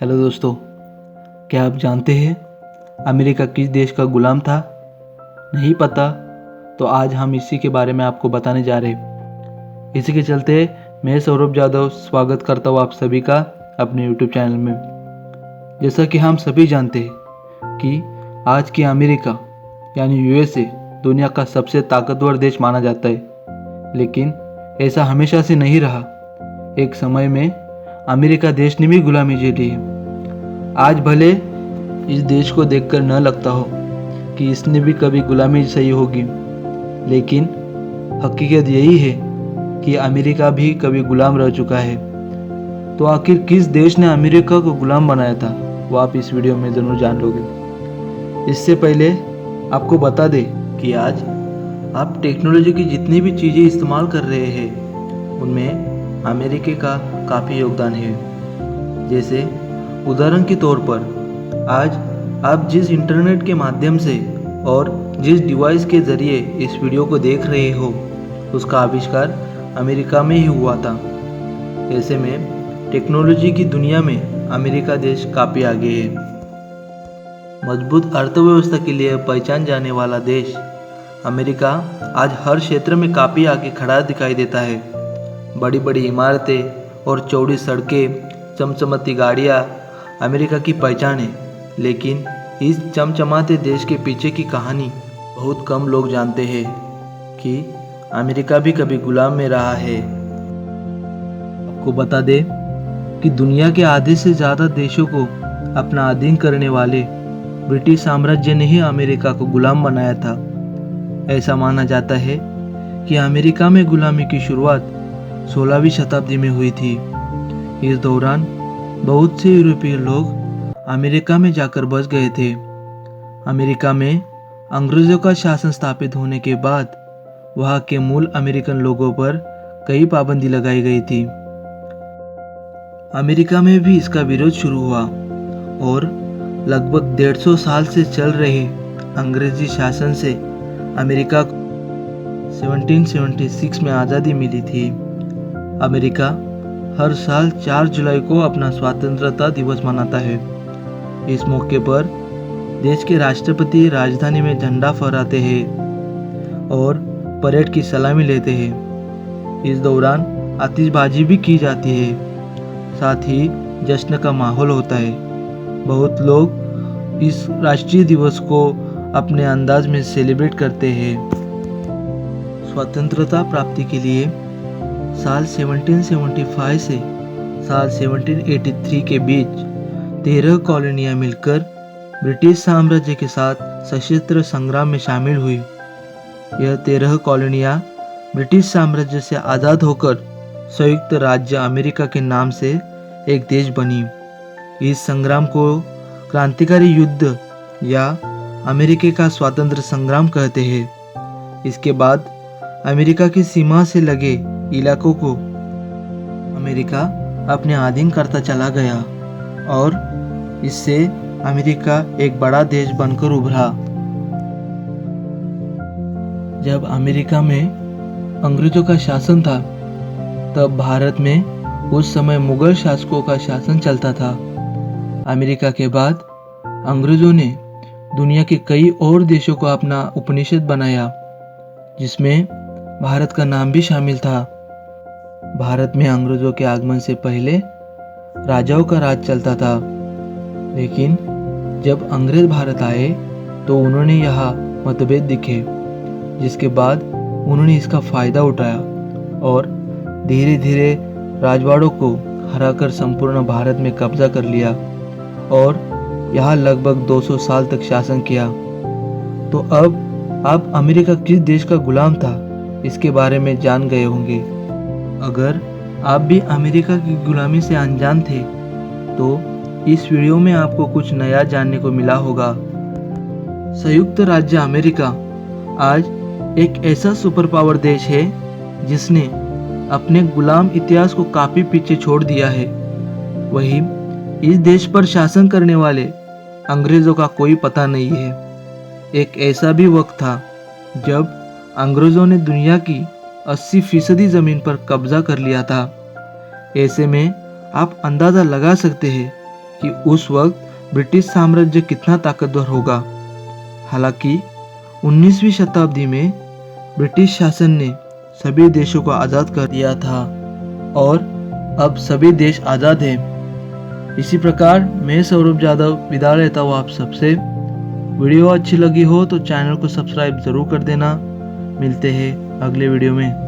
Hello दोस्तों, क्या आप जानते हैं अमेरिका किस देश का गुलाम था? नहीं पता? तो आज हम इसी के बारे में आपको बताने जा रहे हैं। इसी के चलते मैं सौरभ यादव स्वागत करता हूँ आप सभी का अपने यूट्यूब चैनल में। जैसा कि हम सभी जानते हैं कि आज की अमेरिका यानी यूएसए दुनिया का सबसे ताकतवर देश माना जाता है, लेकिन ऐसा हमेशा से नहीं रहा। एक समय में अमेरिका देश ने भी गुलामी झेली है। आज भले इस देश को देखकर न लगता हो कि इसने भी कभी गुलामी सही होगी, लेकिन हकीकत यही है कि अमेरिका भी कभी गुलाम रह चुका है। तो आखिर किस देश ने अमेरिका को गुलाम बनाया था, वो आप इस वीडियो में ज़रूर जान लोगे। इससे पहले आपको बता दें कि आज आप टेक्नोलॉजी की जितनी भी चीज़ें इस्तेमाल कर रहे हैं उनमें अमेरिका का काफ़ी योगदान है। जैसे उदाहरण के तौर पर आज आप जिस इंटरनेट के माध्यम से और जिस डिवाइस के ज़रिए इस वीडियो को देख रहे हो उसका आविष्कार अमेरिका में ही हुआ था। ऐसे में टेक्नोलॉजी की दुनिया में अमेरिका देश काफ़ी आगे है। मजबूत अर्थव्यवस्था के लिए पहचान जाने वाला देश अमेरिका आज हर क्षेत्र में काफ़ी आगे खड़ा दिखाई देता है। बड़ी बड़ी इमारतें और चौड़ी सड़कें, चमचमाती गाड़ियाँ अमेरिका की पहचान है, लेकिन इस चमचमाते देश के पीछे की कहानी बहुत कम लोग जानते हैं कि अमेरिका भी कभी गुलाम में रहा है। आपको बता दें कि दुनिया के आधे से ज़्यादा देशों को अपना अधीन करने वाले ब्रिटिश साम्राज्य ने ही अमेरिका को गुलाम बनाया था। ऐसा माना जाता है कि अमेरिका में गुलामी की शुरुआत 16वीं शताब्दी में हुई थी। इस दौरान बहुत से यूरोपीय लोग अमेरिका में जाकर बस गए थे। अमेरिका में अंग्रेज़ों का शासन स्थापित होने के बाद वहाँ के मूल अमेरिकन लोगों पर कई पाबंदी लगाई गई थी। अमेरिका में भी इसका विरोध शुरू हुआ और लगभग 150 साल से चल रहे अंग्रेजी शासन से अमेरिका को 1776 में आज़ादी मिली थी। अमेरिका हर साल 4 जुलाई को अपना स्वतंत्रता दिवस मनाता है। इस मौके पर देश के राष्ट्रपति राजधानी में झंडा फहराते हैं और परेड की सलामी लेते हैं। इस दौरान आतिशबाजी भी की जाती है, साथ ही जश्न का माहौल होता है। बहुत लोग इस राष्ट्रीय दिवस को अपने अंदाज में सेलिब्रेट करते हैं। स्वतंत्रता प्राप्ति के लिए साल 1775 से साल 1783 के बीच 13 कॉलोनियाँ मिलकर ब्रिटिश साम्राज्य के साथ सशस्त्र संग्राम में शामिल हुई। यह 13 कॉलोनियाँ ब्रिटिश साम्राज्य से आज़ाद होकर संयुक्त राज्य अमेरिका के नाम से एक देश बनी। इस संग्राम को क्रांतिकारी युद्ध या अमेरिका का स्वातंत्र्य संग्राम कहते हैं। इसके बाद अमेरिका की सीमा से लगे इलाकों को अमेरिका अपने अधीन करता चला गया और इससे अमेरिका एक बड़ा देश बनकर उभरा। जब अमेरिका में अंग्रेजों का शासन था, तब भारत में उस समय मुगल शासकों का शासन चलता था। अमेरिका के बाद अंग्रेजों ने दुनिया के कई और देशों को अपना उपनिषद बनाया, जिसमें भारत का नाम भी शामिल था। भारत में अंग्रेजों के आगमन से पहले राजाओं का राज चलता था, लेकिन जब अंग्रेज भारत आए तो उन्होंने यहाँ मतभेद दिखे, जिसके बाद उन्होंने इसका फ़ायदा उठाया और धीरे धीरे राजवाड़ों को हराकर संपूर्ण भारत में कब्जा कर लिया और यहाँ लगभग 200 साल तक शासन किया। तो अब आप अमेरिका किस देश का गुलाम था, इसके बारे में जान गए होंगे। अगर आप भी अमेरिका की गुलामी से अनजान थे तो इस वीडियो में आपको कुछ नया जानने को मिला होगा। संयुक्त राज्य अमेरिका आज एक ऐसा सुपर पावर देश है जिसने अपने गुलाम इतिहास को काफ़ी पीछे छोड़ दिया है। वहीं इस देश पर शासन करने वाले अंग्रेज़ों का कोई पता नहीं है। एक ऐसा भी वक्त था जब अंग्रेज़ों ने दुनिया की 80% ज़मीन पर कब्जा कर लिया था। ऐसे में आप अंदाज़ा लगा सकते हैं कि उस वक्त ब्रिटिश साम्राज्य कितना ताकतवर होगा। हालांकि 19वीं शताब्दी में ब्रिटिश शासन ने सभी देशों को आज़ाद कर दिया था और अब सभी देश आज़ाद हैं। इसी प्रकार मैं सौरभ यादव विदा लेता हूँ आप सबसे। वीडियो अच्छी लगी हो तो चैनल को सब्सक्राइब ज़रूर कर देना। मिलते हैं अगले वीडियो में।